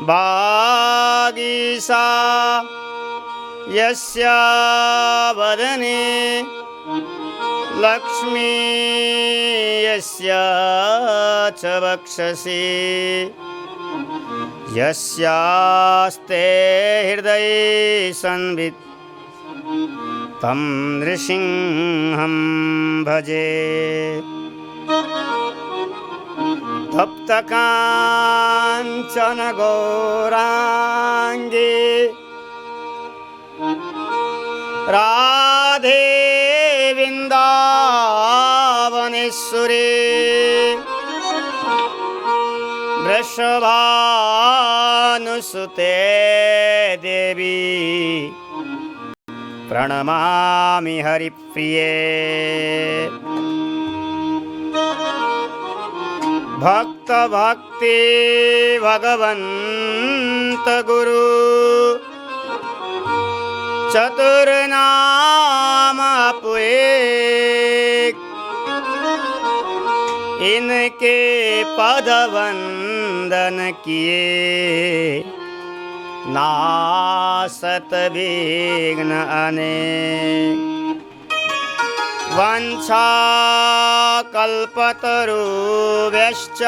वागीसा यस्या वदने लक्ष्मी यस्या च वक्षसि यस्यास्ते हृदये संवित् तं नृसिंहं भजे। तप्तकाञ्चन गौराङ्गी राधे वृन्दावनेश्वरी वृषभानुसुते देवी प्रणमामि हरिप्रिये। भक्त भक्ति भगवंत गुरु चतुर्नाम पुए इनके पद वंदन किए नासत विघ्न अनेक। वंशा कल्पतरुभ्यश्च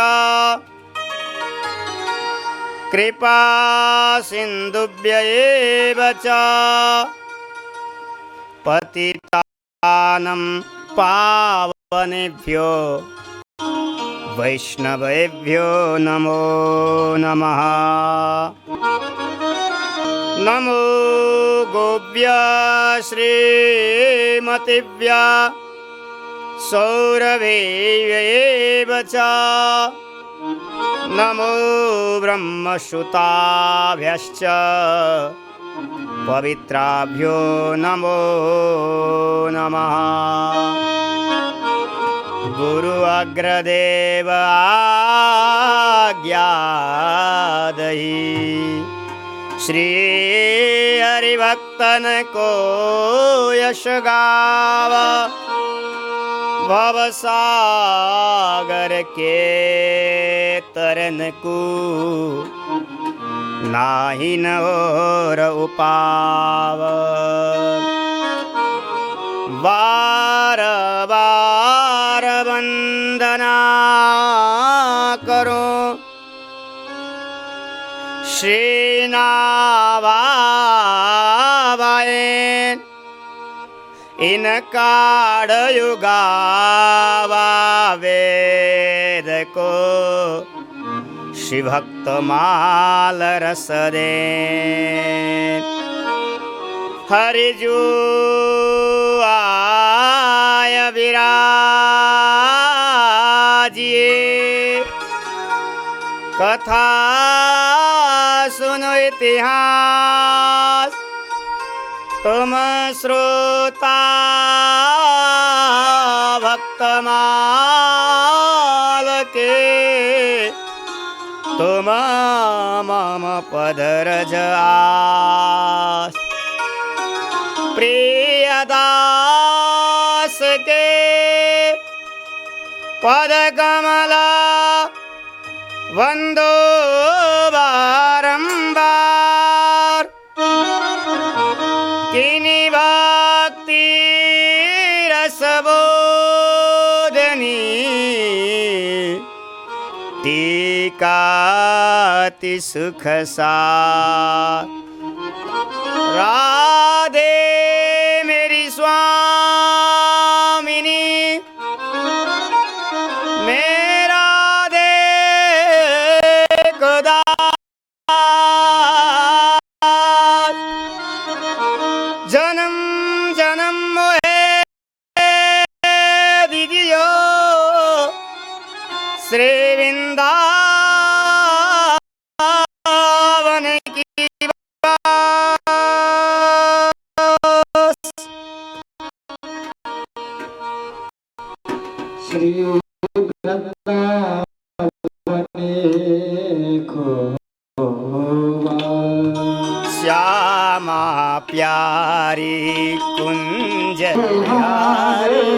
कृपा सिन्धुभ्य एव च पतितानं पावनेभ्यो वैष्णवेभ्यो नमो नमः। नमो गोभ्य श्रीमतिभ्य सौरभेभ्येव च नमो ब्रह्मसुताभ्यश्च पवित्राभ्यो नमो नमः। गुरु अग्रदेव आज्ञादहि श्री हरिभक्तन को यश गावा। भवसागर के तरन को नाही न और उपाव। बार बार वंदना करो श्री नावायन इनका युगावा वेद को श्री भक्त माल रस दे। हरिजू आय विराजिए कथा सुनो इतिहास तुम श्रोता भक्तमाल के तुम मम पदरज आस। प्रियदास के पद कमला वंदो बारंबार किनी भक्ति रसबोधनी टीकाति सुख सार। राधे मेरी स्वामिनी मेरा दे खुदास। जन्म जन्म मोहे दीजियो श्री वृंदावन की श्री वृंदावने खोवा। श्यामा प्यारी कुंज बिहारी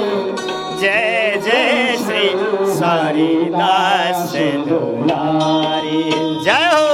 जय जय श्री सारी दास दुलारी। जय हो।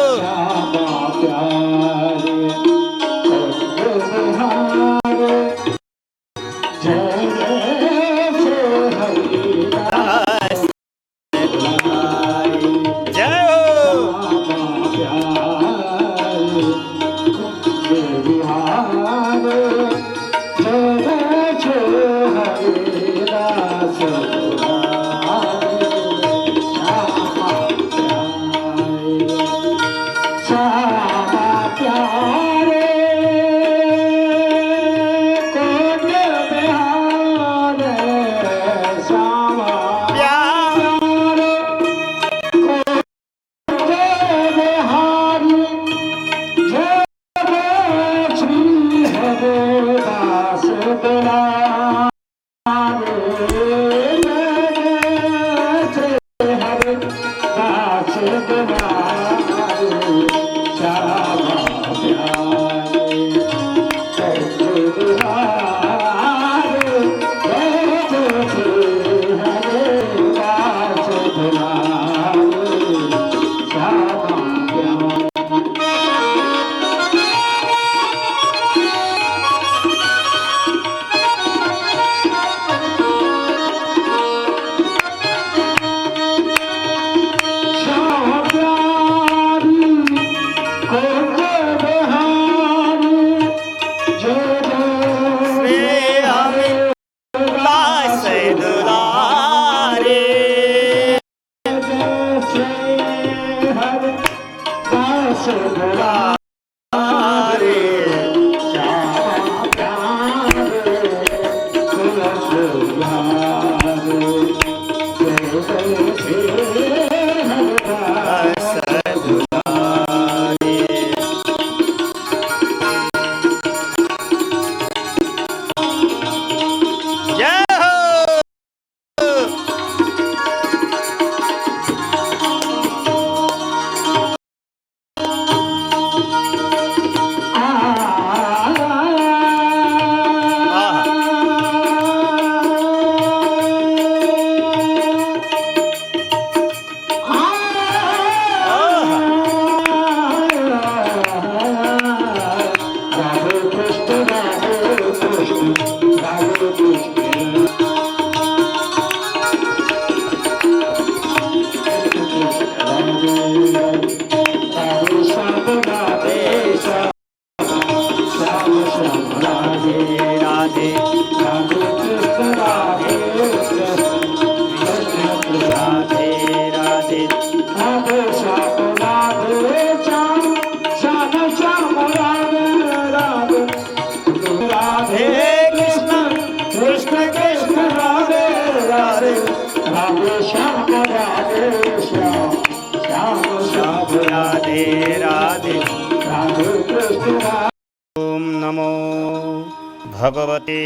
भगवते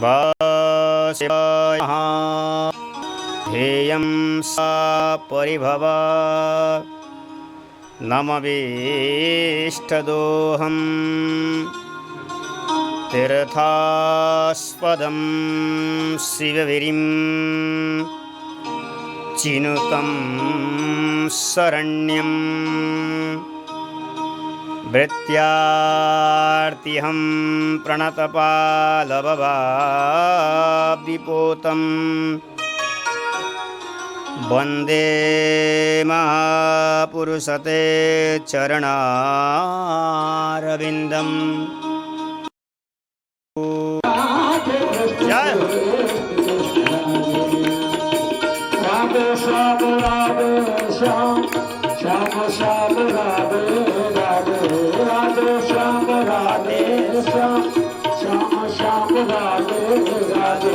वासुदेवाय ध्येयं सा परिभव नमवेष्टदोहं तीर्थास्पदं शिवगिरिं चिनुतं शरण्यं भृत्यार्तिहं प्रणतपालभवाब्धिपोतं वन्दे महापुरुषते चरणारविन्दम्। जय हो। राधे श्याम राधे श्याम श्याम श्याम राधे राधे राधे श्याम राधे श्याम श्याम श्याम राधे राधे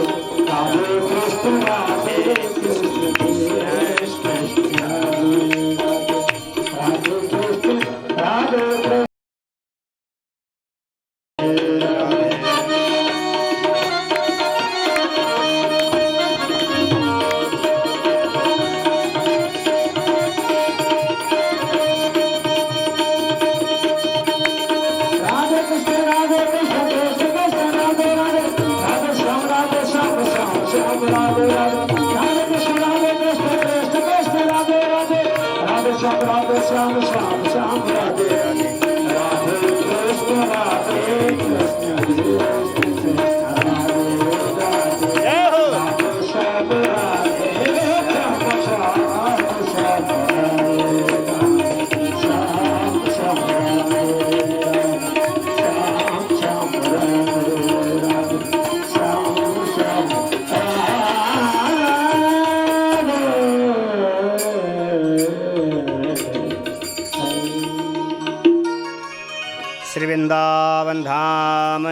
राधे कृष्ण राधे कृष्ण कृष्ण राधे कृष्ण राधे कृष्ण।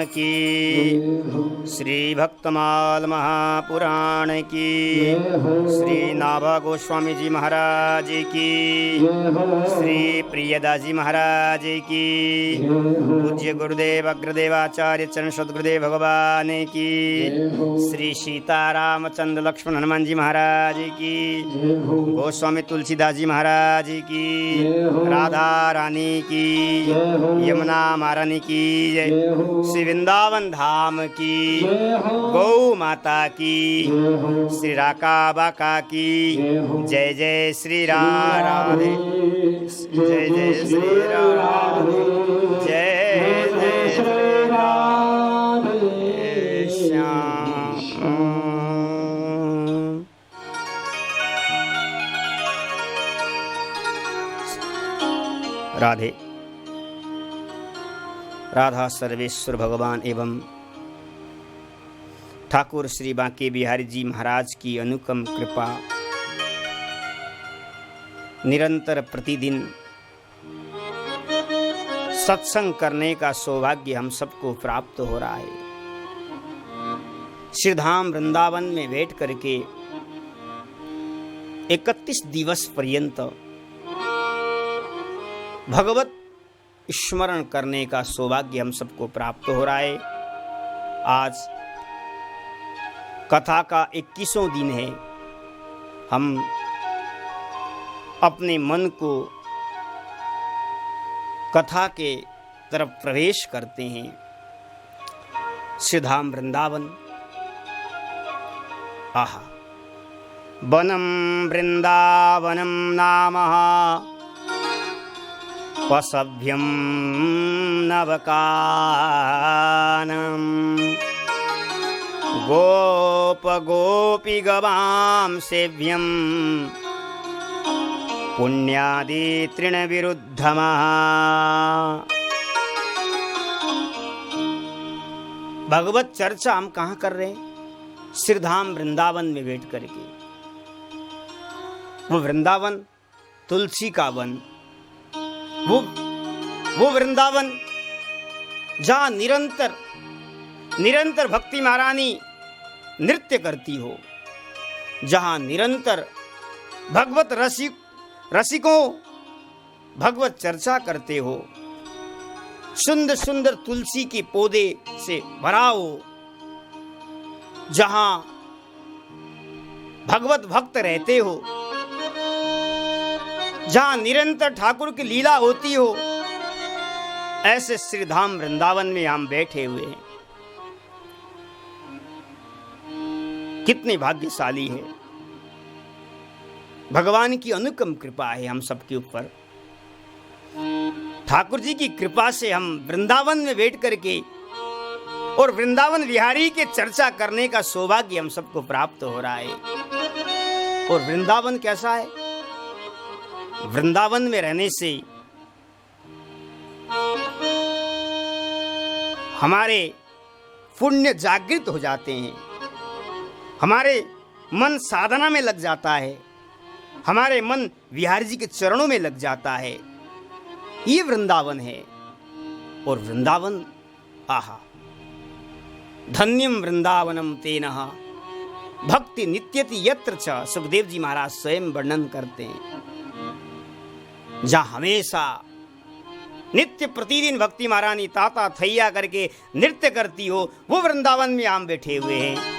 की, जय हो, श्री भक्तमाल महापुराण की, जय हो, श्री नाभा गोस्वामी जी महाराज की, जय हो, श्री प्रियदास जी महाराज की, जय हो, पूज्य गुरुदेव अग्रदेवाचार्य चरण सद्गुरुदेव भगवान की, जय हो, श्री सीतारामचंद्र लक्ष्मण हनुमान जी महाराज की, जय हो, गोस्वामी तुलसीदास जी महाराज की, जय हो, राधा रानी की, जय हो, यमुना महारानी की जय, जय हो, श्री वृंदावन धाम की, जय हो, गौ माता की, जय हो, श्री राका बाका की, जय हो, जय जय श्री राधे, जय जय श्री राधे, जय जय श्री राधे श्याम। राधे। राधा सर्वेश्वर भगवान एवं ठाकुर श्री बांके बिहारी जी महाराज की अनुकम कृपा निरंतर प्रतिदिन सत्संग करने का सौभाग्य हम सबको प्राप्त हो रहा है। श्रीधाम वृंदावन में बैठ करके 31 दिवस पर्यंत भगवत स्मरण करने का सौभाग्य हम सबको प्राप्त हो रहा है। आज कथा का 21वां दिन है। हम अपने मन को कथा के तरफ प्रवेश करते हैं। श्रीधाम वृंदावन, आहा, वनम वृंदावनम नामः वसभ्यं नवकानम् गोप गोपी गवां सेव्यं पुण्यादि तृणविरुद्धमः। भगवत चर्चा हम कहाँ कर रहे हैं? श्रीधाम वृंदावन में बैठ करके। वो वृंदावन तुलसी का वन, वो वृंदावन जहाँ निरंतर भक्ति महारानी नृत्य करती हो, जहाँ निरंतर भगवत रसिकों भगवत चर्चा करते हो, सुंदर सुंदर तुलसी के पौधे से भरा हो, जहाँ भगवत भक्त रहते हो, जहाँ निरंतर ठाकुर की लीला होती हो, ऐसे श्रीधाम वृंदावन में हम बैठे हुए हैं। कितने भाग्यशाली है। भगवान की अनुकम कृपा है हम सबके ऊपर। ठाकुर जी की कृपा से हम वृंदावन में बैठ करके और वृंदावन विहारी के चर्चा करने का सौभाग्य हम सबको प्राप्त हो रहा है। और वृंदावन कैसा है? वृंदावन में रहने से हमारे पुण्य जागृत हो जाते हैं, हमारे मन साधना में लग जाता है, हमारे मन विहारी जी के चरणों में लग जाता है। ये वृंदावन है। और वृंदावन, आहा, धन्यम वृंदावनम तेनः भक्ति नित्यति यत्र च, सुखदेव जी महाराज स्वयं वर्णन करते हैं। जहाँ हमेशा नित्य प्रतिदिन भक्ति महारानी ताता थैया करके नृत्य करती हो, वो वृंदावन में हम बैठे हुए हैं।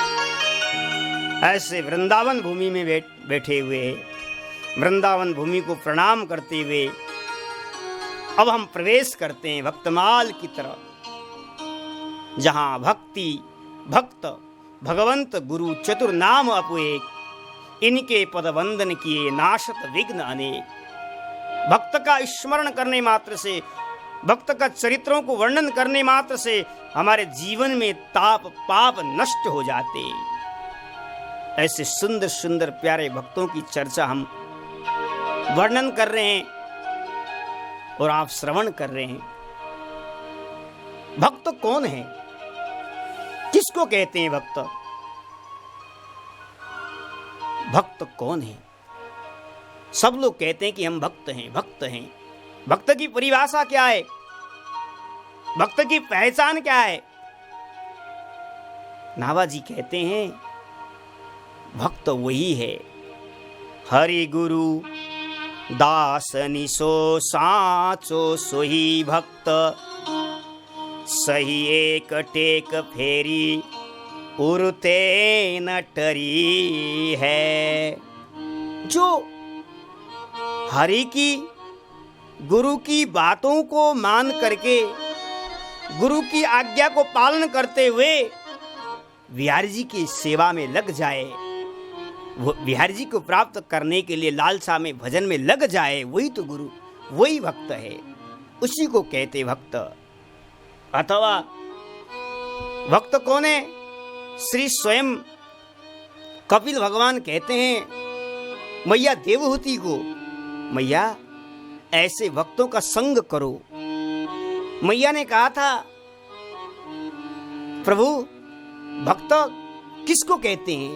ऐसे वृंदावन भूमि में बैठे हुए हैं। वृंदावन भूमि को प्रणाम करते हुए अब हम प्रवेश करते हैं भक्तमाल की तरफ, जहाँ भक्ति भक्त भगवंत गुरु चतुर नाम अपुएक, इनके पद वंदन किए नाशत विघ्न अनेक। भक्त का स्मरण करने मात्र से, भक्त का चरित्रों को वर्णन करने मात्र से हमारे जीवन में ताप पाप नष्ट हो जाते। ऐसे सुंदर सुंदर प्यारे भक्तों की चर्चा हम वर्णन कर रहे हैं और आप श्रवण कर रहे हैं। भक्त कौन है? किसको कहते हैं भक्त? भक्त कौन है? सब लोग कहते हैं कि हम भक्त हैं, भक्त हैं। भक्त की परिभाषा क्या है? भक्त की पहचान क्या है? नाभाजी कहते हैं भक्त वही है, हरि गुरु दास निसो साचो सोही भक्त, सही एक टेक फेरी उरते न टरी है। जो हरि की गुरु की बातों को मान करके गुरु की आज्ञा को पालन करते हुए बिहारी जी की सेवा में लग जाए, वो बिहारी जी को प्राप्त करने के लिए लालसा में भजन में लग जाए, वही तो गुरु, वही भक्त है, उसी को कहते भक्त। अथवा भक्त कौन है? श्री स्वयं कपिल भगवान कहते हैं मैया देवहूति को, मैया ऐसे भक्तों का संग करो। मैया ने कहा था प्रभु भक्त किसको कहते हैं,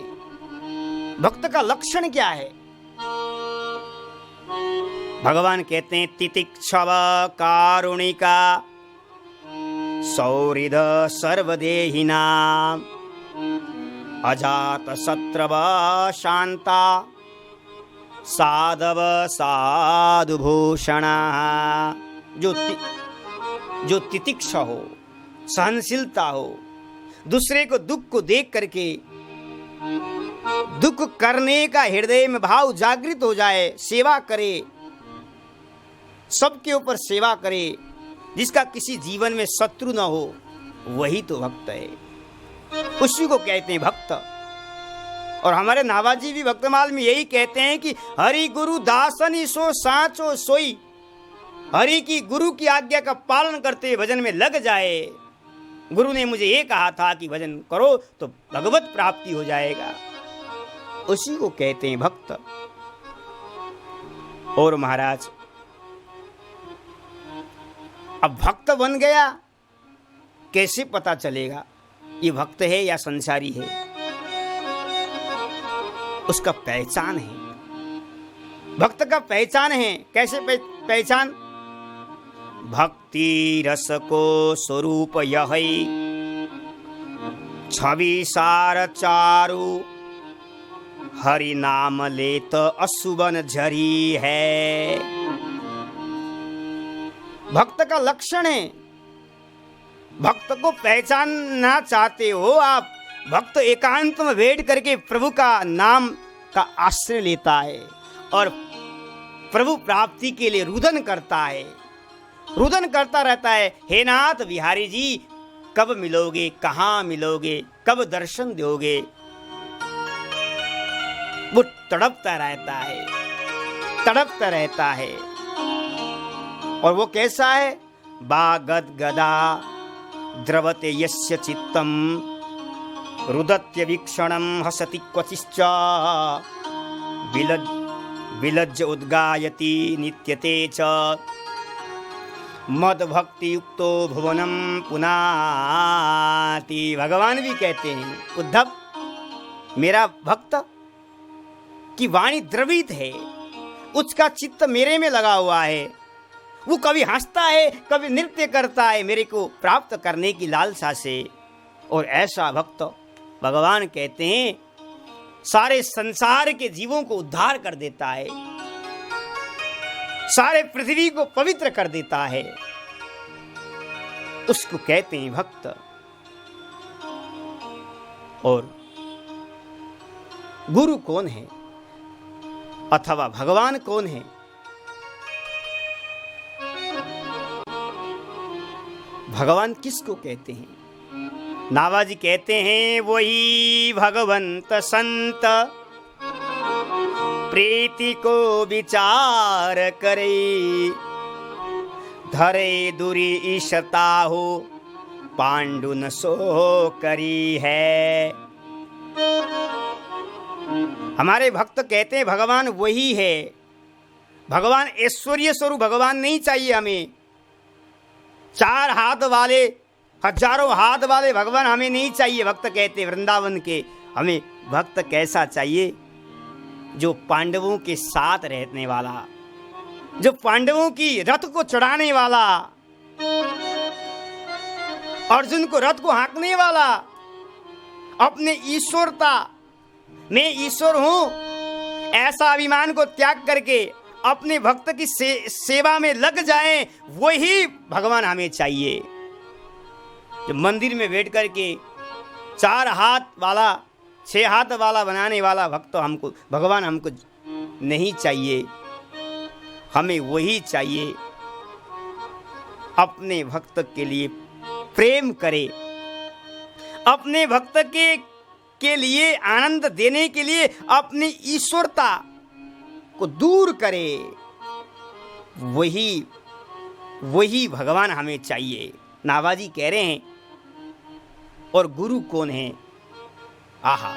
भक्त का लक्षण क्या है? भगवान कहते हैं तितिक्षव कारुणिका सौहृद सर्वदेहिना अजात शत्रव शांता साधव साधुभूषण। जो तितिक्षा हो, सहनशीलता हो, दूसरे को दुख को देख करके दुख करने का हृदय में भाव जागृत हो जाए, सेवा करे, सबके ऊपर सेवा करे, जिसका किसी जीवन में शत्रु न हो, वही तो भक्त है, उसी को कहते हैं भक्त। और हमारे नाभाजी भी भक्तमाल में यही कहते हैं कि हरि गुरु दासनी सो साचो सोई, हरि की गुरु की आज्ञा का पालन करते भजन में लग जाए। गुरु ने मुझे ये कहा था कि भजन करो तो भगवत प्राप्ति हो जाएगा, उसी को कहते हैं भक्त। और महाराज अब भक्त बन गया, कैसे पता चलेगा ये भक्त है या संसारी है? उसका पहचान है, भक्त का पहचान है। कैसे पहचान? भक्ति रस को स्वरूप यह छवि सार चारु, हरि नाम लेत असुबन झरी है। भक्त का लक्षण है। भक्त को पहचानना चाहते हो आप, भक्त एकांत में बैठ करके प्रभु का नाम का आश्रय लेता है और प्रभु प्राप्ति के लिए रुदन करता है, रुदन करता रहता है, हे नाथ बिहारी जी कब मिलोगे, कहाँ मिलोगे, कब दर्शन दोगे। वो तड़पता रहता है, तड़पता रहता है। और वो कैसा है? बागद गदा द्रवते यस्य चित्तम रुदत्य वीक्षणम हसति क्वचिश्च विलज्ज उद्गायति नित्यते च मद भक्ति युक्तो भुवनम पुनाति। भगवान भी कहते हैं उद्धव मेरा भक्त की वाणी द्रवित है, उसका चित्त मेरे में लगा हुआ है, वो कभी हंसता है कभी नृत्य करता है मेरे को प्राप्त करने की लालसा से। और ऐसा भक्त भगवान कहते हैं सारे संसार के जीवों को उद्धार कर देता है, सारे पृथ्वी को पवित्र कर देता है, उसको कहते हैं भक्त। और गुरु कौन है अथवा भगवान कौन है? भगवान किसको कहते हैं? नाभाजी कहते हैं वही भगवंत संत प्रीति को विचार करे, धरे दूरी ईशता हो पांडु न सो करी है। हमारे भक्त कहते हैं भगवान वही है। भगवान ऐश्वर्य स्वरूप भगवान नहीं चाहिए हमें, चार हाथ वाले हजारों हाथ वाले भगवान हमें नहीं चाहिए। भक्त कहते वृंदावन के हमें भक्त कैसा चाहिए? जो पांडवों के साथ रहने वाला, जो पांडवों की रथ को चढ़ाने वाला, अर्जुन को रथ को हाँकने वाला, अपने ईश्वरता, मैं ईश्वर हूं, ऐसा अभिमान को त्याग करके अपने भक्त की सेवा में लग जाएं, वही भगवान हमें चाहिए। जो मंदिर में बैठ करके 4 हाथ वाला 6 हाथ वाला बनाने वाला भक्त हमको, भगवान हमको नहीं चाहिए। हमें वही चाहिए अपने भक्त के लिए प्रेम करे, अपने भक्त के लिए आनंद देने के लिए अपनी ईश्वरता को दूर करे, वही भगवान हमें चाहिए। नाभाजी कह रहे हैं। और गुरु कौन है? आहा,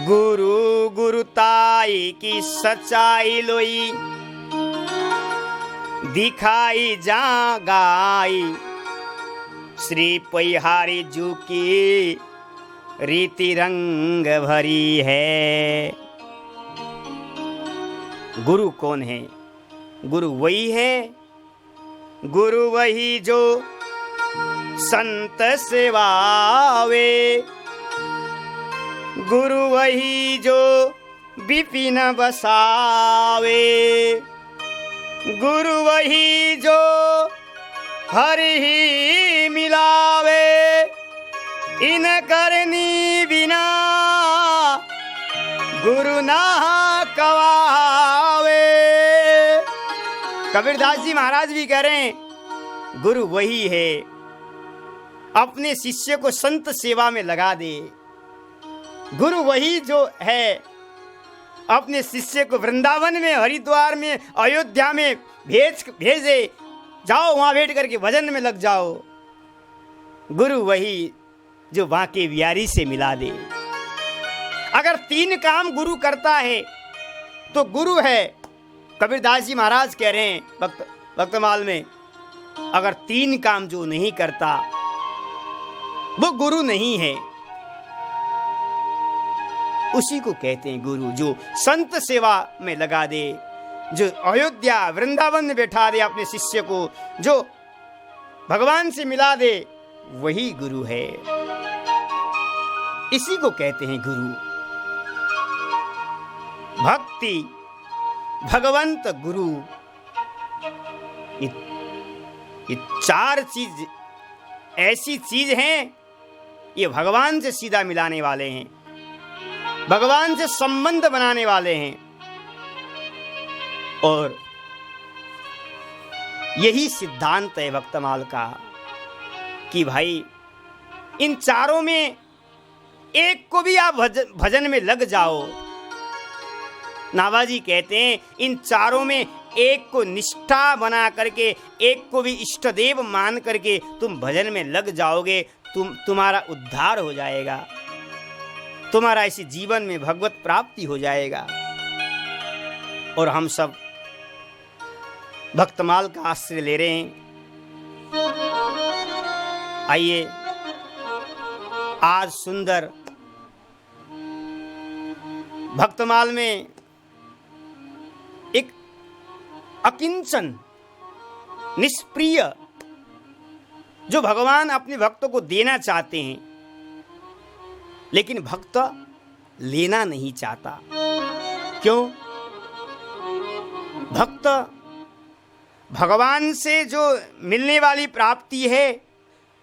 गुरु गुरुताई की सच्चाई लोई दिखाई जा गाई, श्री पैहारी जू की रीति रंग भरी है। गुरु कौन है? गुरु वही है, गुरु वही जो संत सेवावे, गुरु वही जो विपिन बसावे, गुरु वही जो हरि ही मिलावे, इन करनी बिना गुरु ना कवावे। कबीरदास जी महाराज भी कह रहे हैं, गुरु वही है, अपने शिष्य को संत सेवा में लगा दे। गुरु वही जो है, अपने शिष्य को वृंदावन में, हरिद्वार में, अयोध्या में भेजे, जाओ वहां बैठ करके भजन में लग जाओ। गुरु वही जो बांके बिहारी से मिला दे। अगर 3 काम गुरु करता है तो गुरु है। कबीरदास जी महाराज कह रहे हैं भक्तमाल में, अगर 3 काम जो नहीं करता वो गुरु नहीं है। उसी को कहते हैं गुरु, जो संत सेवा में लगा दे, जो अयोध्या वृंदावन में बैठा दे अपने शिष्य को, जो भगवान से मिला दे, वही गुरु है। इसी को कहते हैं गुरु। भक्ति, भगवंत, गुरु, ये 4 चीज ऐसी चीज हैं, ये भगवान से सीधा मिलाने वाले हैं, भगवान से संबंध बनाने वाले हैं। और यही सिद्धांत है भक्तमाल का कि भाई इन 4 में एक को भी आप भजन में लग जाओ। नाभाजी कहते हैं, इन 4 में एक को निष्ठा बना करके, एक को भी इष्ट देव मान करके तुम भजन में लग जाओगे, तुम्हारा उद्धार हो जाएगा, तुम्हारा इसी जीवन में भगवत प्राप्ति हो जाएगा। और हम सब भक्तमाल का आश्रय ले रहे हैं। आइए आज सुंदर भक्तमाल में एक अकिंचन, निष्प्रिय, जो भगवान अपने भक्तों को देना चाहते हैं, लेकिन भक्त लेना नहीं चाहता। क्यों? भक्त भगवान से जो मिलने वाली प्राप्ति है,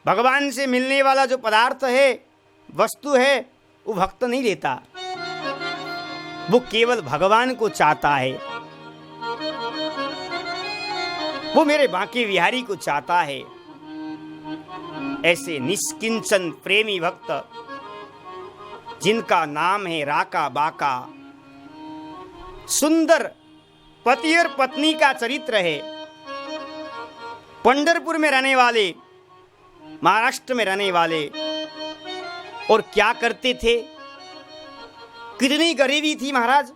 भगवान से मिलने वाला जो पदार्थ है, वस्तु है, वो भक्त नहीं लेता। वो केवल भगवान को चाहता है, वो मेरे बांके बिहारी को चाहता है। ऐसे निष्किंचन प्रेमी भक्त, जिनका नाम है राका बाका, सुंदर पति और पत्नी का चरित्र है, पंढरपुर में रहने वाले, महाराष्ट्र में रहने वाले, और क्या करते थे? कितनी गरीबी थी महाराज,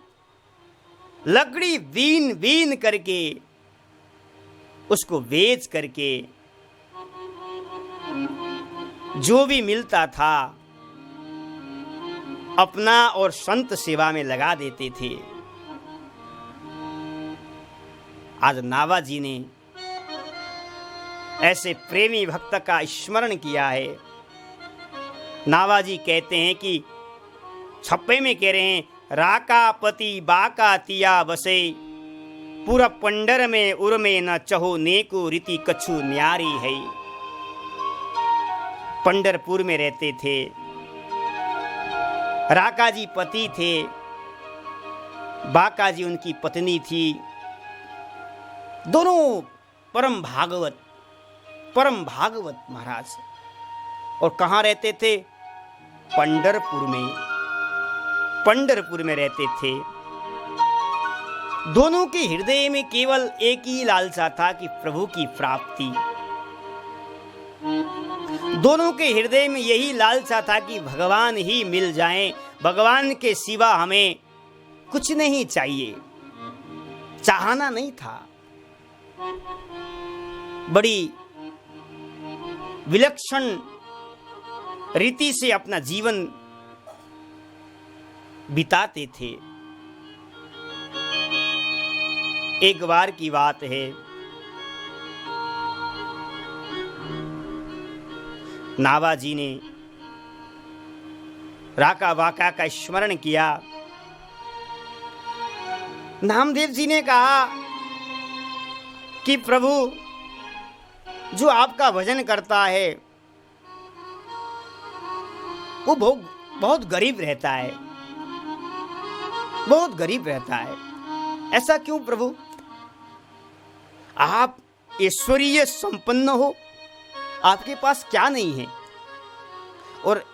लकड़ी बीन बीन करके उसको बेच करके जो भी मिलता था अपना और संत सेवा में लगा देते थे। आज नाभाजी ने ऐसे प्रेमी भक्त का स्मरण किया है। नावाजी कहते हैं कि छप्पे में कह रहे हैं, राका पति बाका तिया बसे, पूरा पंडर में उर्मे न चहो नेको रीति कछु न्यारी है। पंडरपुर में रहते थे, राका जी पति थे, बाका जी उनकी पत्नी थी, दोनों परम भागवत महाराज। और कहाँ रहते थे? पंडरपुर में रहते थे। दोनों के हृदय में केवल एक ही लालसा था कि प्रभु की प्राप्ति। दोनों के हृदय में यही लालसा था कि भगवान ही मिल जाएं, भगवान के सिवा हमें कुछ नहीं चाहिए। चाहना नहीं था। बड़ी विलक्षण रीति से अपना जीवन बिताते थे। एक बार की बात है, नावाजी ने राका वाका का स्मरण किया। नामदेव जी ने कहा कि प्रभु, जो आपका भजन करता है वो बहुत गरीब रहता है, बहुत गरीब रहता है। ऐसा क्यों प्रभु? आप ऐश्वर्य संपन्न हो, आपके पास क्या नहीं है? और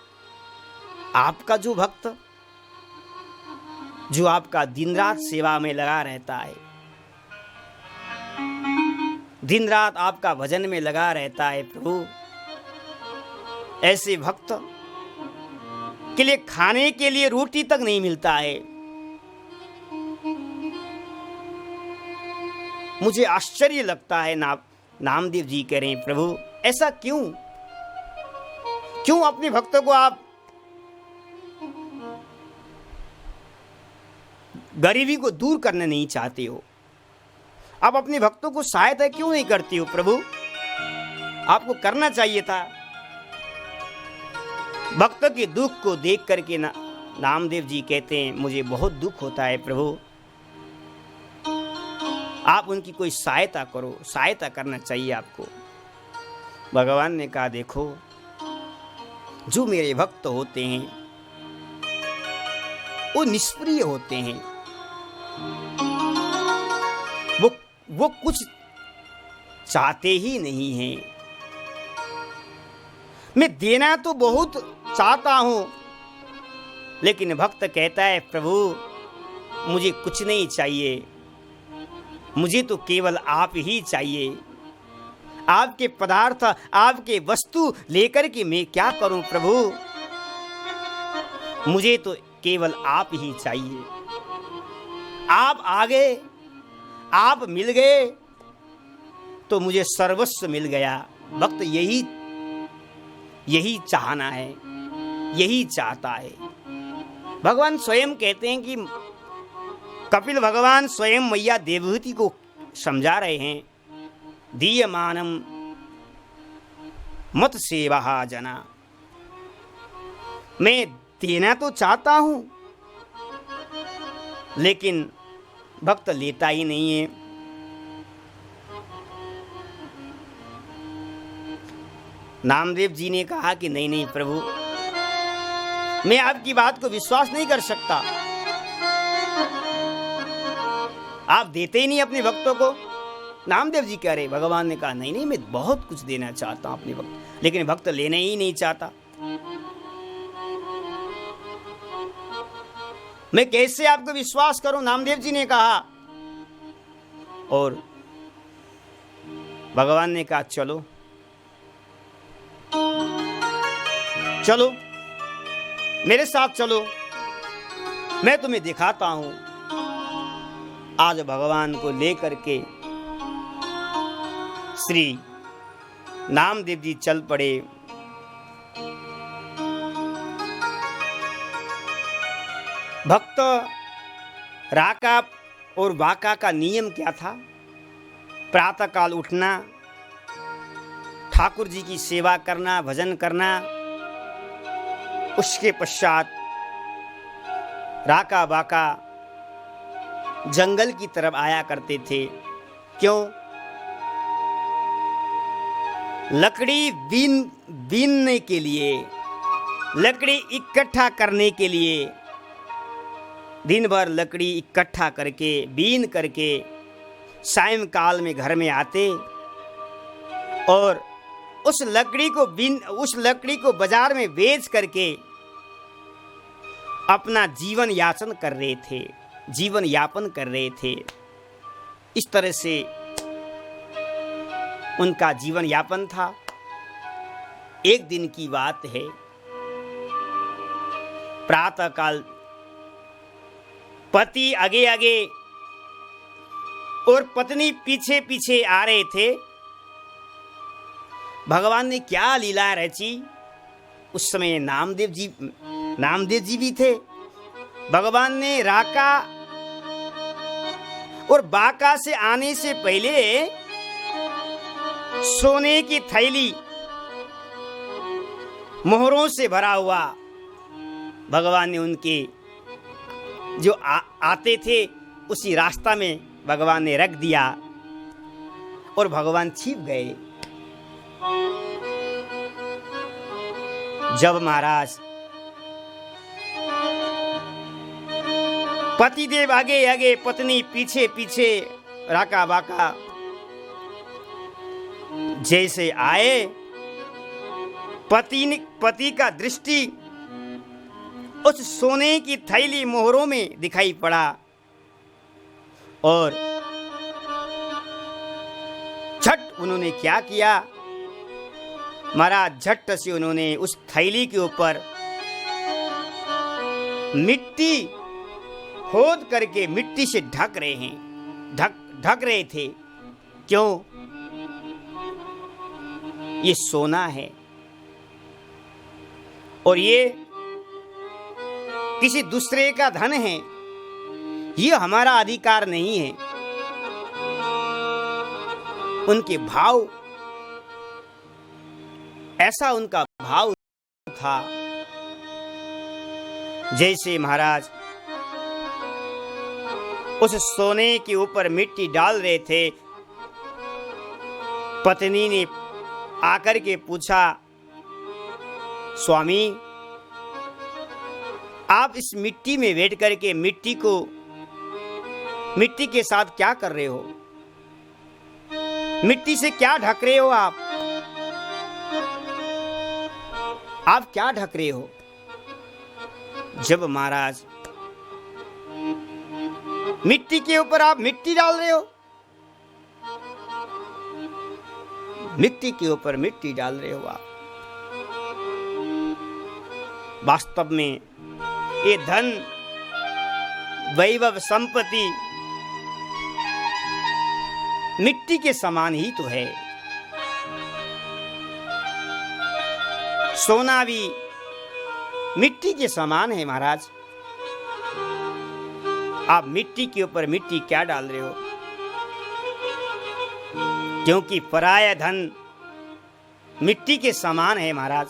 आपका जो भक्त, जो आपका दिन रात सेवा में लगा रहता है, दिन रात आपका भजन में लगा रहता है प्रभु, ऐसे भक्त के लिए खाने के लिए रोटी तक नहीं मिलता है। मुझे आश्चर्य लगता है। नामदेव जी कह रहे हैं, प्रभु ऐसा क्यों? क्यों अपने भक्तों को आप गरीबी को दूर करने नहीं चाहते हो? आप अपने भक्तों को सहायता क्यों नहीं करते हो प्रभु? आपको करना चाहिए था। भक्त के दुख को देख करके नामदेव जी कहते हैं, मुझे बहुत दुख होता है प्रभु, आप उनकी कोई सहायता करो, सहायता करना चाहिए आपको। भगवान ने कहा, देखो, जो मेरे भक्त होते हैं वो निष्प्रिय होते हैं, वो कुछ चाहते ही नहीं हैं। मैं देना तो बहुत चाहता हूं, लेकिन भक्त कहता है, प्रभु मुझे कुछ नहीं चाहिए, मुझे तो केवल आप ही चाहिए। आपके पदार्थ, आपके वस्तु लेकर के मैं क्या करूं प्रभु? मुझे तो केवल आप ही चाहिए। आप आ गए, आप मिल गए तो मुझे सर्वस्व मिल गया। भक्त यही चाहना है, यही चाहता है। भगवान स्वयं कहते हैं कि कपिल भगवान स्वयं मैया देवहूति को समझा रहे हैं, दीयमानम मत सेवा जना। मैं देना तो चाहता हूं, लेकिन भक्त लेता ही नहीं है। नामदेव जी ने कहा कि नहीं नहीं प्रभु, मैं आपकी बात को विश्वास नहीं कर सकता। आप देते ही नहीं अपने भक्तों को। नामदेव जी कह रहे, भगवान ने कहा नहीं नहीं, मैं बहुत कुछ देना चाहता हूं अपने भक्त, लेकिन भक्त लेना ही नहीं चाहता। मैं कैसे आपको विश्वास करूं? नामदेव जी ने कहा। और भगवान ने कहा, चलो चलो मेरे साथ चलो, मैं तुम्हें दिखाता हूं। आज भगवान को लेकर के श्री नामदेव जी चल पड़े। भक्त राका और वाका का नियम क्या था? प्रातःकाल उठना, ठाकुर जी की सेवा करना, भजन करना, उसके पश्चात राका बाका जंगल की तरफ आया करते थे। क्यों? लकड़ी बीनने के लिए, लकड़ी इकट्ठा करने के लिए, दिन भर लकड़ी इकट्ठा करके बीन करके सायंकाल में घर में आते और उस लकड़ी को बाजार में बेच करके अपना जीवन यापन कर रहे थे। इस तरह से उनका जीवन यापन था। एक दिन की बात है, प्रातःकाल पति आगे आगे और पत्नी पीछे पीछे आ रहे थे। भगवान ने क्या लीला रची। उस समय नामदेव जी भी थे। भगवान ने राका और बाका से आने से पहले सोने की थैली मोहरों से भरा हुआ भगवान ने उनके जो आते थे उसी रास्ता में भगवान ने रख दिया और भगवान छिप गए। जब महाराज पतिदेव आगे आगे पत्नी पीछे पीछे राका बाका जैसे आए, पति का दृष्टि उस सोने की थैली मोहरों में दिखाई पड़ा और झट उन्होंने क्या किया महाराज, झट से उन्होंने उस थैली के ऊपर मिट्टी खोद करके मिट्टी से ढक रहे थे। क्यों? ये सोना है और ये किसी दूसरे का धन है, ये हमारा अधिकार नहीं है। उनके भाव, ऐसा उनका भाव था। जैसे महाराज उस सोने के ऊपर मिट्टी डाल रहे थे, पत्नी ने आकर के पूछा, स्वामी आप इस मिट्टी में बैठ करके मिट्टी के साथ क्या कर रहे हो? मिट्टी से क्या ढक रहे हो आप क्या ढक रहे हो? जब महाराज मिट्टी के ऊपर आप मिट्टी डाल रहे हो, मिट्टी के ऊपर मिट्टी डाल रहे हो आप, वास्तव में ये धन वैभव संपत्ति मिट्टी के समान ही तो है। सोना भी मिट्टी के समान है महाराज। आप मिट्टी के ऊपर मिट्टी क्या डाल रहे हो? क्योंकि पराया धन मिट्टी के समान है महाराज।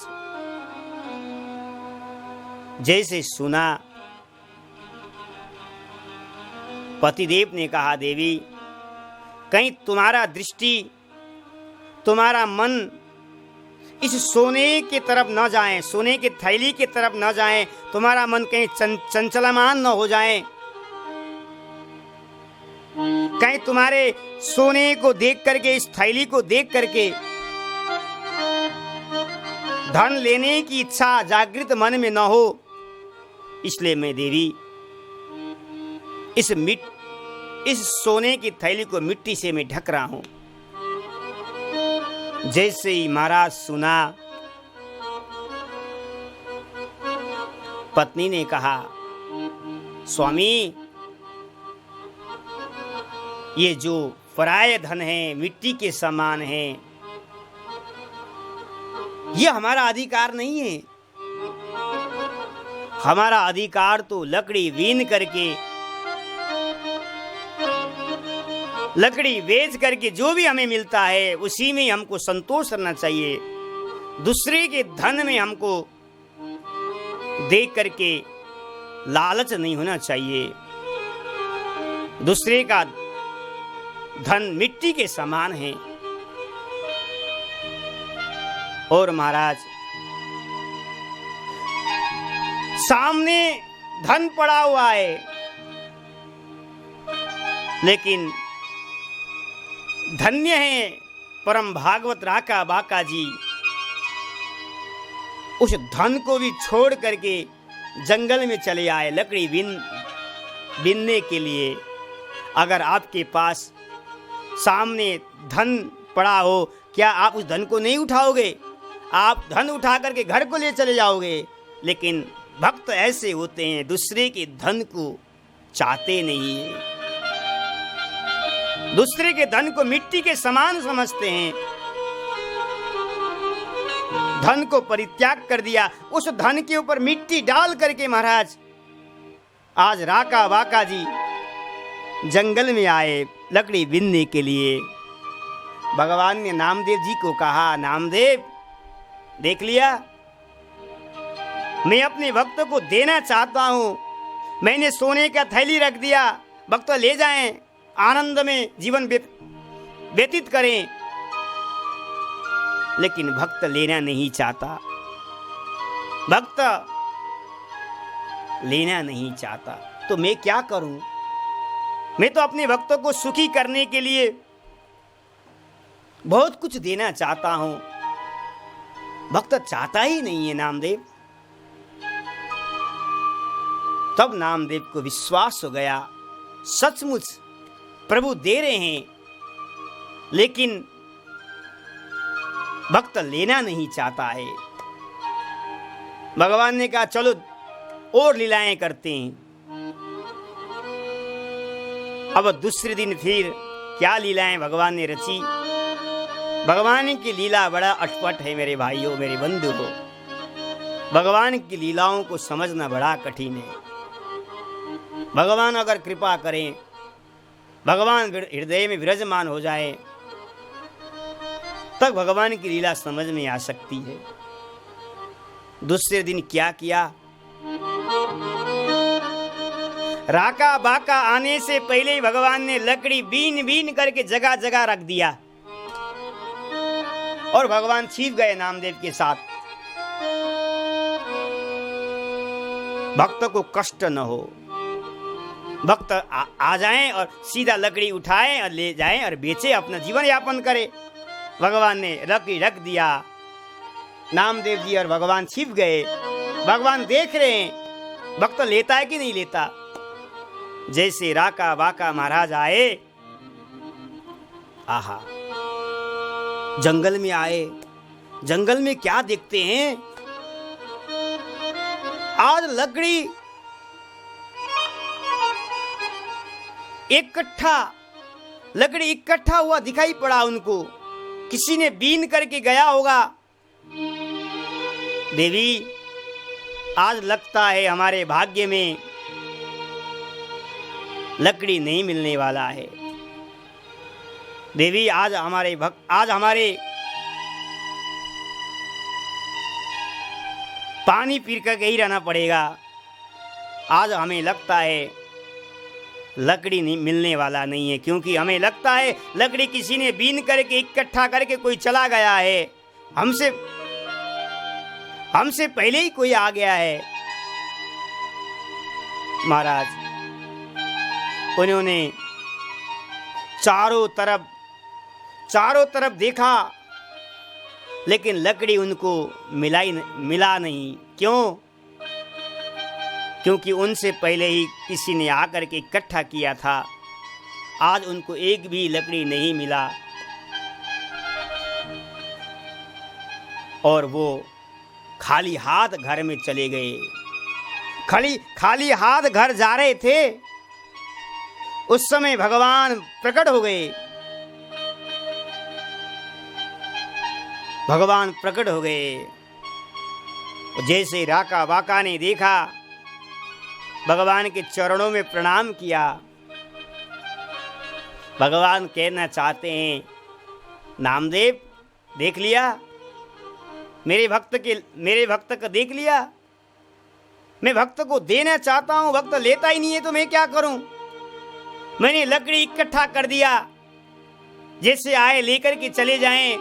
जैसे सुना, पतिदेव ने कहा, देवी कहीं तुम्हारा दृष्टि, तुम्हारा मन इस सोने की तरफ न जाए, सोने की थैली की तरफ न जाए, तुम्हारा मन कहीं चंचलमान न हो जाए, कहीं तुम्हारे सोने को देख करके, इस थैली को देख करके धन लेने की इच्छा जागृत मन में न हो। इसलिए मैं देवी इस सोने की थैली को मिट्टी से मैं ढक रहा हूं। जैसे ही महाराज सुना, पत्नी ने कहा, स्वामी ये जो पराय धन है, मिट्टी के समान है, ये हमारा अधिकार नहीं है। हमारा अधिकार तो लकड़ी बीन करके, लकड़ी बेच करके जो भी हमें मिलता है उसी में हमको संतोष करना चाहिए। दूसरे के धन में हमको देख करके लालच नहीं होना चाहिए। दूसरे का धन मिट्टी के समान है। और महाराज, सामने धन पड़ा हुआ है, लेकिन धन्य है परम भागवत राका बाका जी, उस धन को भी छोड़ करके जंगल में चले आए लकड़ी बीनने के लिए। अगर आपके पास सामने धन पड़ा हो, क्या आप उस धन को नहीं उठाओगे? आप धन उठा करके घर को ले चले जाओगे। लेकिन भक्त ऐसे होते हैं, दूसरे के धन को चाहते नहीं है, दूसरे के धन को मिट्टी के समान समझते हैं। धन को परित्याग कर दिया, उस धन के ऊपर मिट्टी डाल करके महाराज आज राका बाका जी जंगल में आए लकड़ी बीनने के लिए। भगवान ने नामदेव जी को कहा, नामदेव देख लिया, मैं अपने भक्त को देना चाहता हूं, मैंने सोने का थैली रख दिया, भक्त ले जाएं, आनंद में जीवन व्यतीत करें। लेकिन भक्त लेना नहीं चाहता, भक्त लेना नहीं चाहता। तो मैं क्या करूं? मैं तो अपने भक्तों को सुखी करने के लिए बहुत कुछ देना चाहता हूं, भक्त चाहता ही नहीं है नामदेव। तब नामदेव को विश्वास हो गया, सचमुच प्रभु दे रहे हैं, लेकिन भक्त लेना नहीं चाहता है। भगवान ने कहा चलो और लीलाएं करते हैं। अब दूसरे दिन फिर क्या लीलाएं भगवान ने रची। भगवान की लीला बड़ा अटपट है मेरे भाइयों, मेरे बंधु को। भगवान की लीलाओं को समझना बड़ा कठिन है। भगवान अगर कृपा करें, भगवान हृदय में विराजमान हो जाए, तब भगवान की लीला समझ में आ सकती है। दूसरे दिन क्या किया? राका बाका आने से पहले ही भगवान ने लकड़ी बीन बीन करके जगह जगह रख दिया और भगवान छिप गए नामदेव के साथ। भक्त को कष्ट न हो, भक्त आ जाएं और सीधा लकड़ी उठाएं और ले जाएं और बेचे, अपना जीवन यापन करे। भगवान ने लकड़ी रख दिया, नामदेव जी और भगवान छिप गए। भगवान देख रहे हैं भक्त लेता है कि नहीं लेता। जैसे राका बाका महाराज आए, आहा, जंगल में आए, जंगल में क्या देखते हैं? आज लकड़ी इकट्ठा हुआ दिखाई पड़ा उनको, किसी ने बीन करके गया होगा। देवी, आज लगता है हमारे भाग्य में लकड़ी नहीं मिलने वाला है। देवी, आज हमारे पानी पी कर ही रहना पड़ेगा। आज हमें लगता है लकड़ी नहीं मिलने वाला नहीं है, क्योंकि हमें लगता है लकड़ी किसी ने बीन करके इकट्ठा करके कोई चला गया है, हमसे पहले ही कोई आ गया है। महाराज, उन्होंने चारों तरफ देखा, लेकिन लकड़ी उनको मिला नहीं। क्यों? क्योंकि उनसे पहले ही किसी ने आकर के इकट्ठा किया था। आज उनको एक भी लकड़ी नहीं मिला और वो खाली हाथ घर में चले गए। खाली हाथ घर जा रहे थे, उस समय भगवान प्रकट हो गए। भगवान प्रकट हो गए। जैसे राका बाका ने देखा, भगवान के चरणों में प्रणाम किया। भगवान कहना चाहते हैं, नामदेव देख लिया, मेरे भक्त का देख लिया, मैं भक्त को देना चाहता हूं, भक्त लेता ही नहीं है, तो मैं क्या करूं? मैंने लकड़ी इकट्ठा कर दिया, जैसे आए लेकर के चले जाएं,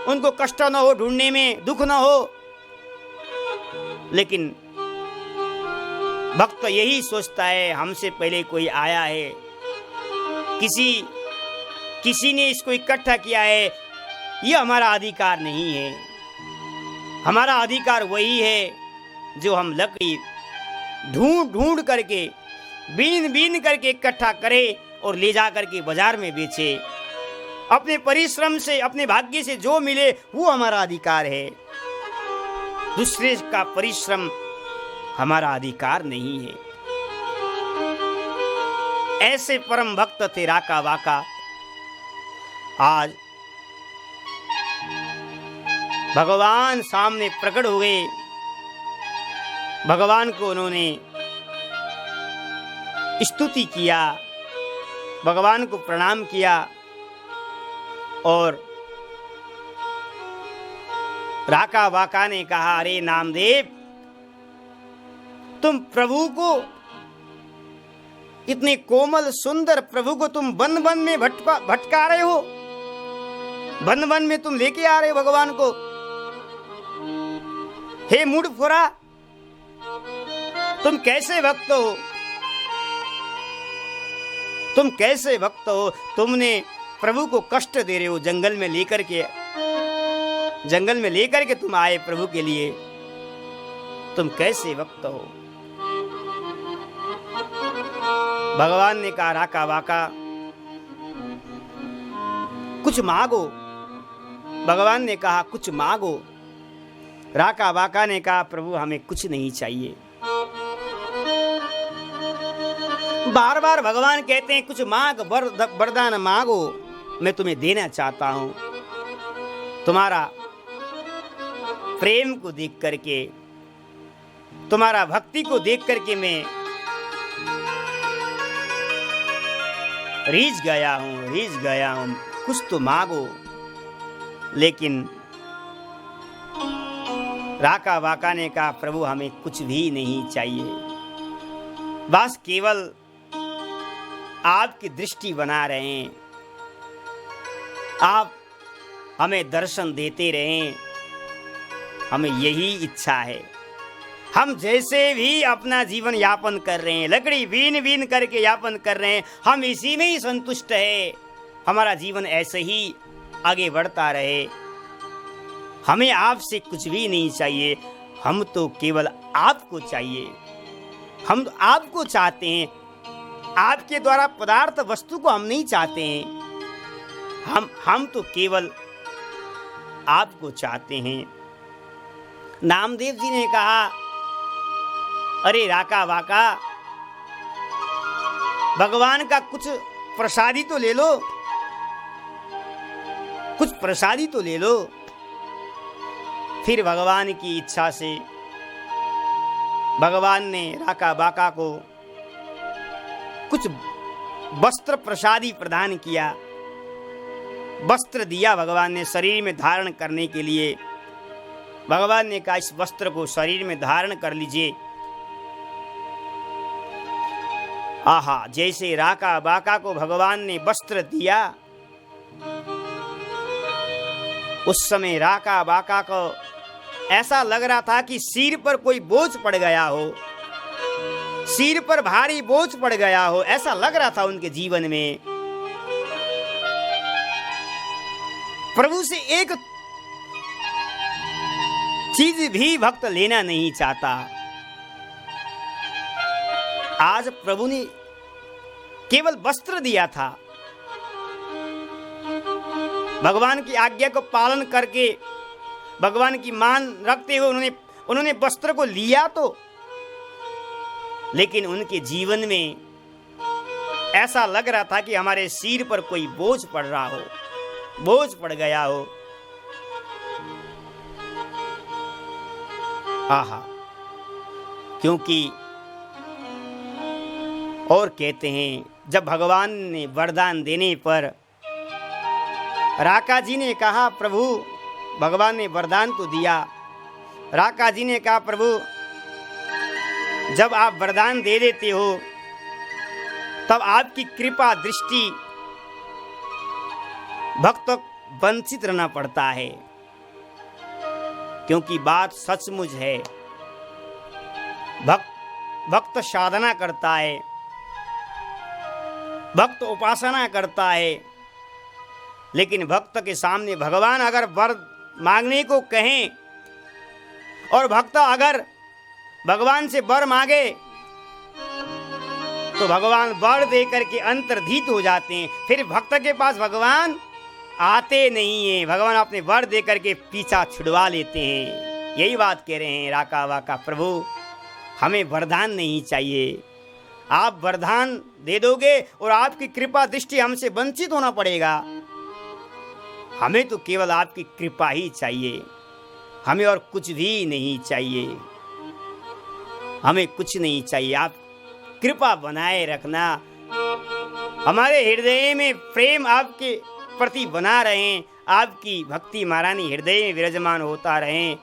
उनको कष्ट न हो, ढूंढने में दुख न हो। लेकिन भक्त यही सोचता है, हमसे पहले कोई आया है, किसी ने इसको इकट्ठा किया है, ये हमारा अधिकार नहीं है। हमारा अधिकार वही है जो हम लकड़ी ढूंढ ढूंढ करके, बीन बीन करके इकट्ठा करें और ले जा करके बाजार में बेचे। अपने परिश्रम से, अपने भाग्य से जो मिले वो हमारा अधिकार है। दूसरे का परिश्रम हमारा अधिकार नहीं है। ऐसे परम भक्त थे राका वाका। आज भगवान सामने प्रकट हो गए। भगवान को उन्होंने स्तुति किया, भगवान को प्रणाम किया और राका वाका ने कहा, अरे नामदेव, तुम प्रभु को, इतने कोमल सुंदर प्रभु को तुम वन वन में भटका रहे हो, वन वन में तुम लेके आ रहे हो भगवान को। हे मूढ़ फुरा, तुम कैसे भक्त हो? तुम कैसे भक्त हो? तुमने प्रभु को कष्ट दे रहे हो। जंगल में लेकर के तुम आए प्रभु के लिए, तुम कैसे भक्त हो? भगवान ने कहा, राका वाका कुछ मांगो। भगवान ने कहा, कुछ मांगो। राका वाका ने कहा, प्रभु हमें कुछ नहीं चाहिए। बार बार भगवान कहते हैं, कुछ मांग, वरदान मांगो, मैं तुम्हें देना चाहता हूं। तुम्हारा प्रेम को देख करके, तुम्हारा भक्ति को देख करके मैं रीझ गया हूं, कुछ तो मांगो। लेकिन राका वाका ने कहा, प्रभु हमें कुछ भी नहीं चाहिए, बस केवल आपकी दृष्टि बना रहें, आप हमें दर्शन देते रहें, हमें यही इच्छा है। हम जैसे भी अपना जीवन यापन कर रहे हैं, लकड़ी बीन बीन करके यापन कर रहे हैं, हम इसी में ही संतुष्ट है। हमारा जीवन ऐसे ही आगे बढ़ता रहे, हमें आपसे कुछ भी नहीं चाहिए, हम तो केवल आपको चाहिए। हम आपको चाहते हैं, आपके द्वारा पदार्थ वस्तु को हम नहीं चाहते हैं, हम तो केवल आपको चाहते हैं। नामदेव जी ने कहा, अरे राका वाका, भगवान का कुछ प्रसादी तो ले लो, कुछ प्रसादी तो ले लो। फिर भगवान की इच्छा से भगवान ने राका वाका को कुछ वस्त्र प्रसादी प्रदान किया, वस्त्र दिया भगवान ने शरीर में धारण करने के लिए। भगवान ने कहा, इस वस्त्र को शरीर में धारण कर लीजिए। आहा, जैसे राका वाका को भगवान ने वस्त्र दिया, उस समय राका वाका को ऐसा लग रहा था कि सिर पर कोई बोझ पड़ गया हो, सिर पर भारी बोझ पड़ गया हो, ऐसा लग रहा था उनके जीवन में। प्रभु से एक चीज भी भक्त लेना नहीं चाहता। आज प्रभु ने केवल वस्त्र दिया था, भगवान की आज्ञा को पालन करके, भगवान की मान रखते हुए उन्होंने वस्त्र को लिया तो, लेकिन उनके जीवन में ऐसा लग रहा था कि हमारे सिर पर कोई बोझ पड़ रहा हो, बोझ पड़ गया हो। आहा, क्योंकि और कहते हैं, जब भगवान ने वरदान देने पर राका जी ने कहा, प्रभु, भगवान ने वरदान तो दिया। राका जी ने कहा, प्रभु जब आप वरदान दे देते हो तब आपकी कृपा दृष्टि भक्त तक वंचित रहना पड़ता है, क्योंकि बात सचमुच है। भक्त साधना करता है, भक्त उपासना करता है, लेकिन भक्त के सामने भगवान अगर वर मांगने को कहें और भक्त अगर भगवान से वर मांगे तो भगवान वर देकर के अंतर्धित हो जाते हैं। फिर भक्त के पास भगवान आते नहीं हैं, भगवान अपने वर देकर के पीछा छुड़वा लेते हैं। यही बात कह रहे हैं राका वाका प्रभु, हमें वरदान नहीं चाहिए। आप वरदान दे दोगे और आपकी कृपा दृष्टि हमसे वंचित होना पड़ेगा। हमें तो केवल आपकी कृपा ही चाहिए, हमें और कुछ भी नहीं चाहिए, हमें कुछ नहीं चाहिए। आप कृपा बनाए रखना, हमारे हृदय में प्रेम आपके प्रति बना रहें, आपकी भक्ति महारानी हृदय में विराजमान होता रहें,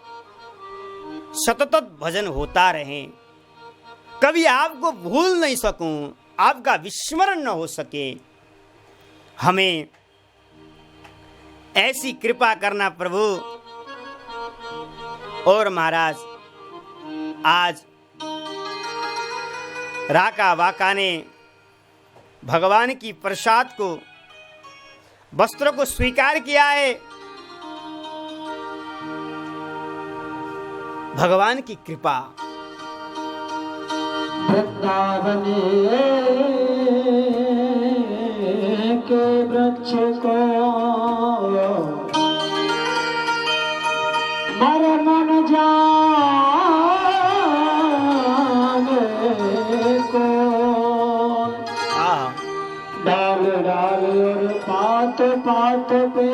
सतत भजन होता रहें, कभी आपको भूल नहीं सकूं, आपका विस्मरण न हो सके। हमें ऐसी कृपा करना प्रभु। और महाराज आज राका वाका ने भगवान की प्रसाद को, वस्त्र को स्वीकार किया है। भगवान की कृपा। वृंदावन के वृक्ष को मर मन जाने को, डाल डाल और पात पात पे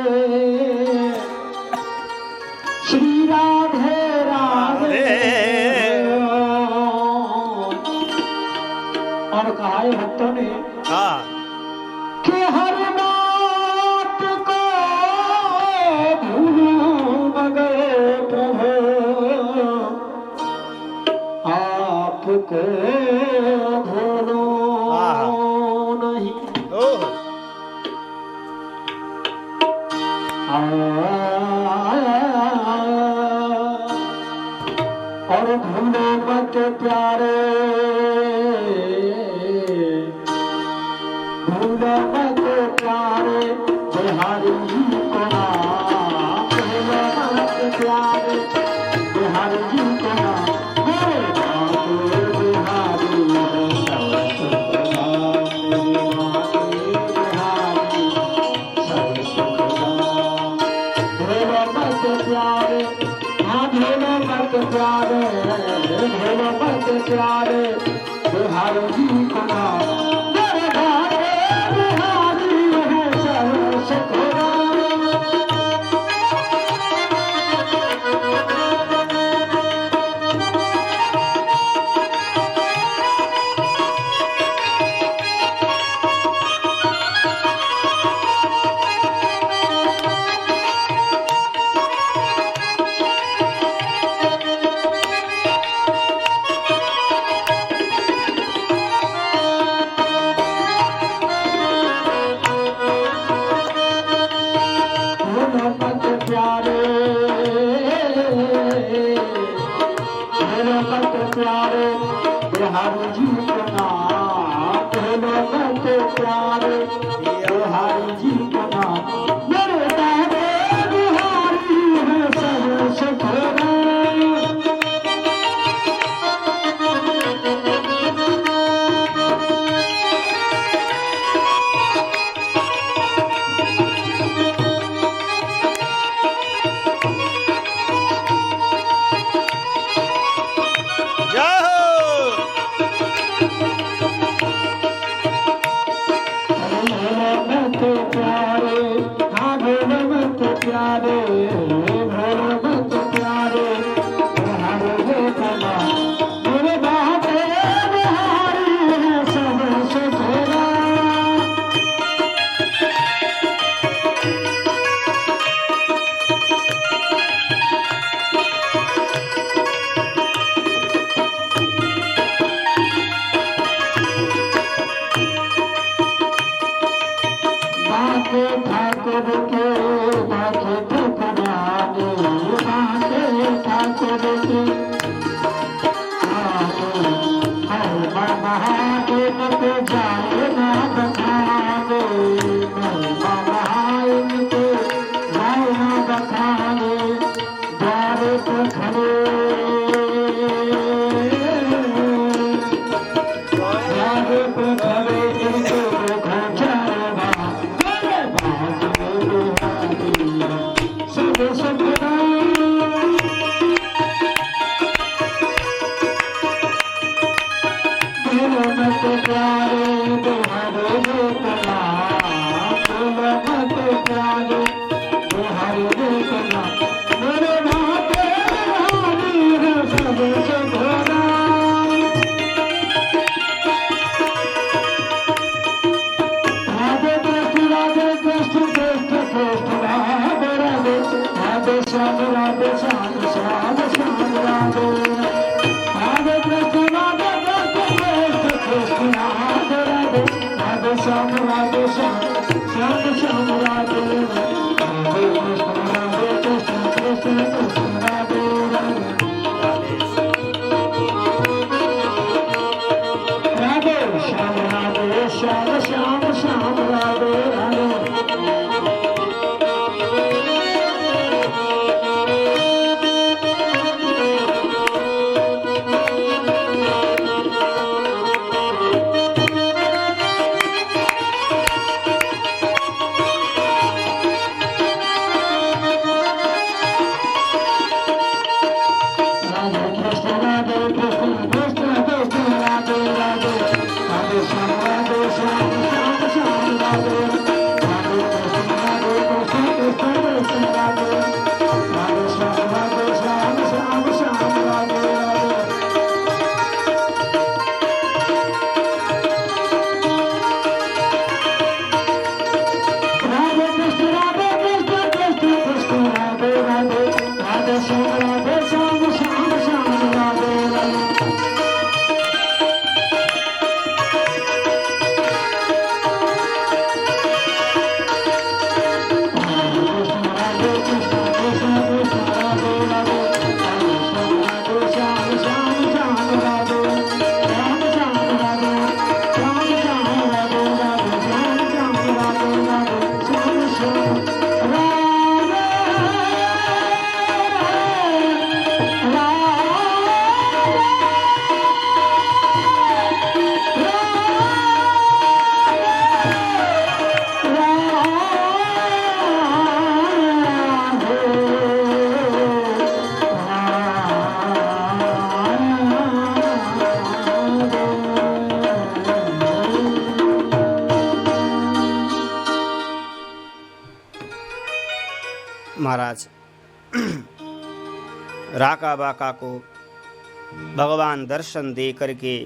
श्री राधे राधे। और कहा है भक्तों ने कि हर बात को भूलूं मगर प्रभु आपको भूलूं नहीं। और भूलो मत प्यारे, भूलो मत प्यारे बाके ठाकुर के बाके ठुकराने बाके ठाकुर के महादेव को जाए ना बखाने महादेव को जाए ना बखाने द्वारे पे खड़े द्वारे पे खड़े जिनको देखो जाएगा सब सब मत प्यारे तुम्हारे देखना तुम मत प्यारे तुम्हारे देखना मेरे माते रानी है सब सुधरा राधे कृष्ण राधे कृष्ण कृष्ण कृष्ण राधे राधे राधे श्याम राधे श्याम श्याम श्याम राधे राधे कृष्ण राधे कृष्ण राधे राधे राधे श्याम राधे श्याम श्याम श्याम राधे राधे कृष्ण राधे कृष्ण कृष्ण कृष्ण राधे राधे राधे श्याम श्याम श्याम राधे राधे महाराज राका बाका को भगवान दर्शन दे करके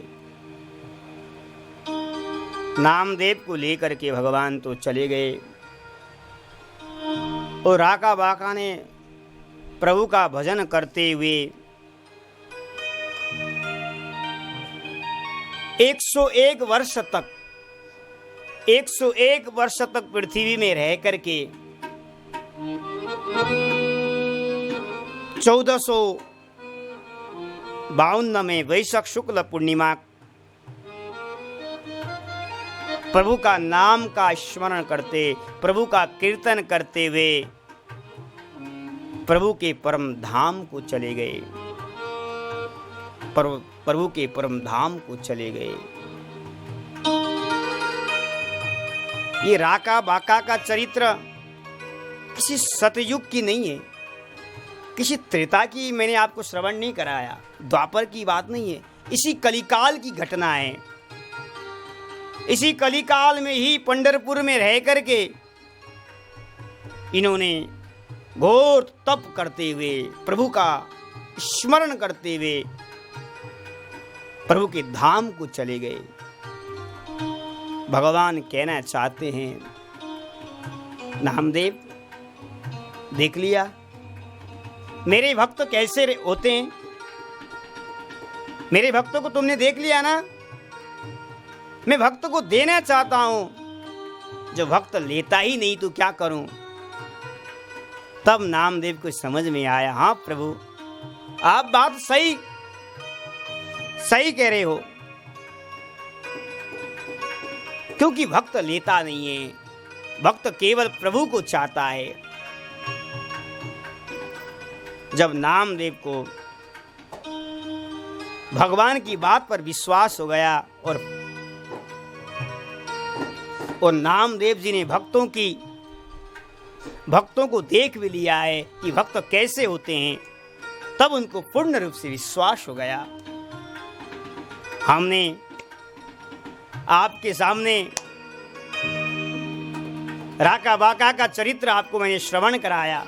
नामदेव को लेकर के भगवान तो चले गए और राका बाका ने प्रभु का भजन करते हुए 101 वर्ष तक पृथ्वी में रह करके 1452 में वैशाख शुक्ल पूर्णिमा प्रभु का नाम का स्मरण करते, प्रभु का कीर्तन करते हुए प्रभु के परम धाम को चले गए, प्रभु के परम धाम को चले गए। ये राका बाका का चरित्र किसी सतयुग की नहीं है, किसी त्रेता की मैंने आपको श्रवण नहीं कराया, द्वापर की बात नहीं है, इसी कलिकाल की घटना है। इसी कलिकाल में ही पंढरपुर में रह करके इन्होंने घोर तप करते हुए, प्रभु का स्मरण करते हुए प्रभु के धाम को चले गए। भगवान कहना चाहते हैं, नामदेव देख लिया मेरे भक्त कैसे होते हैं, मेरे भक्तों को तुमने देख लिया ना। मैं भक्त को देना चाहता हूं जो भक्त लेता ही नहीं तो क्या करूं? तब नामदेव को समझ में आया, हाँ प्रभु आप बात सही कह रहे हो, क्योंकि भक्त लेता नहीं है, भक्त केवल प्रभु को चाहता है। जब नामदेव को भगवान की बात पर विश्वास हो गया और नामदेव जी ने भक्तों को देख भी लिया है कि भक्त कैसे होते हैं, तब उनको पूर्ण रूप से विश्वास हो गया। हमने आपके सामने राका बाका का चरित्र आपको मैंने श्रवण कराया।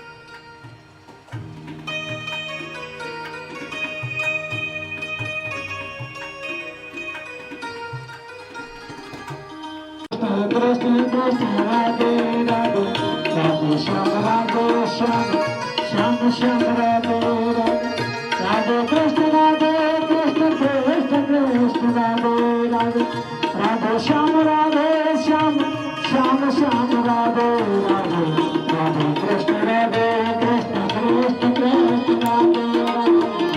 कृष्ण कृष्ण राधे राधे राधे श्याम श्याम श्याम श्याम राधे राधे कृष्ण कृष्ण कृष्ण राधे राधे राधे श्याम श्याम श्याम राधे राधे राधे कृष्ण कृष्ण कृष्ण राधे राधे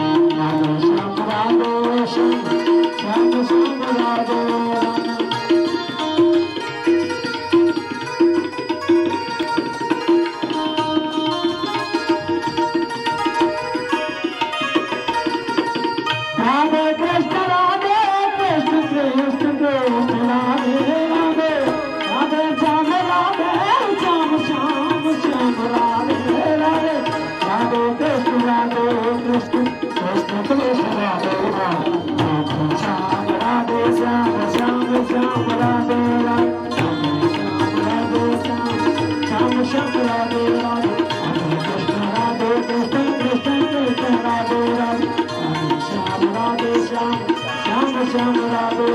श्याम श्याम श्याम राधे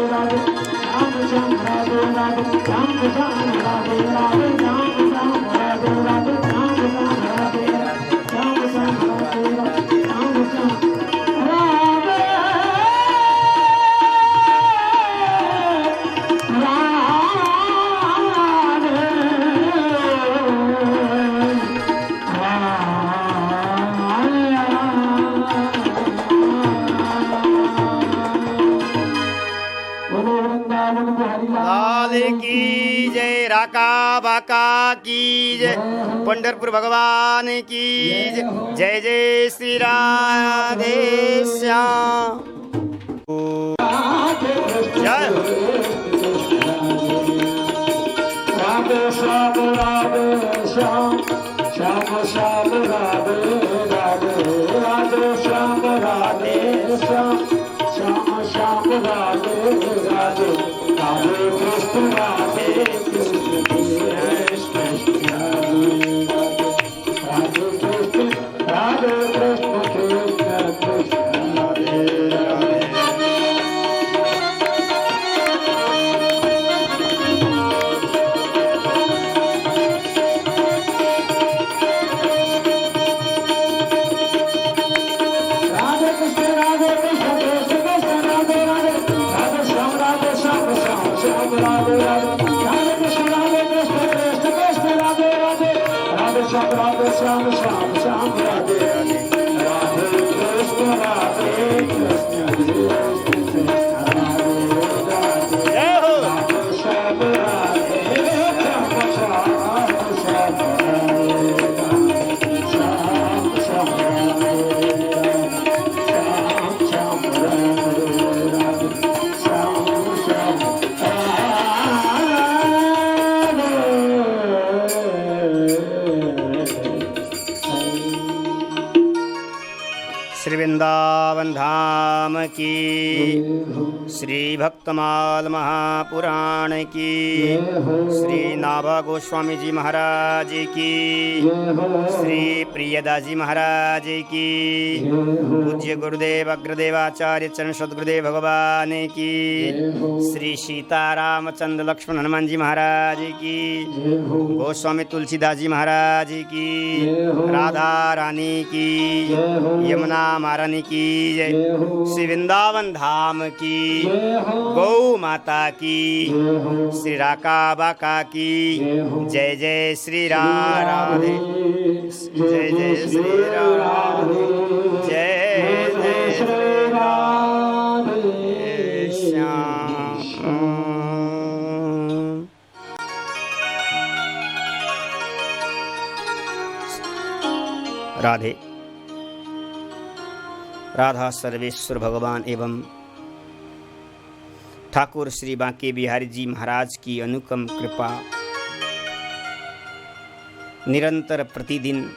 बाका की जय, पंढरपुर भगवान की जय। जय जय श्री राधे श्याम। जय राधे श्याम राधे श्याम श्याम श्याम राधे राधे राधे श्याम राधे श्याम श्याम श्याम राधे राधे राधे कृष्ण राधे वृंदावन धाम की, श्री भक्तमाल महापुराण की, श्री नाभा गोस्वामी जी महाराज की, श्री प्रियदास जी महाराज की, पूज्य गुरुदेव अग्रदेवाचार्य चरण सद्गुरुदेव भगवान की, श्री सीतारामचंद्र लक्ष्मण हनुमान जी महाराज की, गोस्वामी तुलसीदास जी महाराज की, राधा रानी की, यमुना महारानी की जय, श्री वृंदावन धाम की जय हो गौ माता की, जय हो श्री राका बाका की, जय जय श्री राधे, जय जय श्री राधे, जय जय श्री राधे श्याम। राधे। राधा सर्वेश्वर भगवान एवं ठाकुर श्री बांके बिहारी जी महाराज की अनुपम कृपा निरंतर प्रतिदिन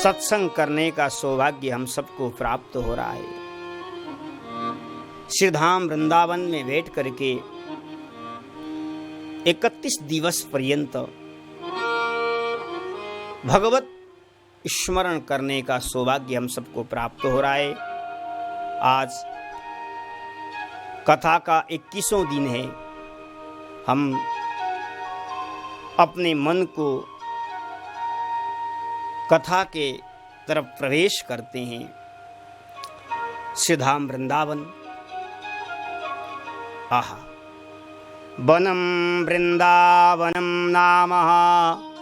सत्संग करने का सौभाग्य हम सबको प्राप्त हो रहा है। श्रीधाम वृंदावन में बैठ करके 31 दिवस पर्यंत भगवत स्मरण करने का सौभाग्य हम सबको प्राप्त हो रहा है। आज कथा का 21वां दिन है। हम अपने मन को कथा के तरफ प्रवेश करते हैं। श्रीधाम वृंदावन। आहा। वनम वृंदावनम नामः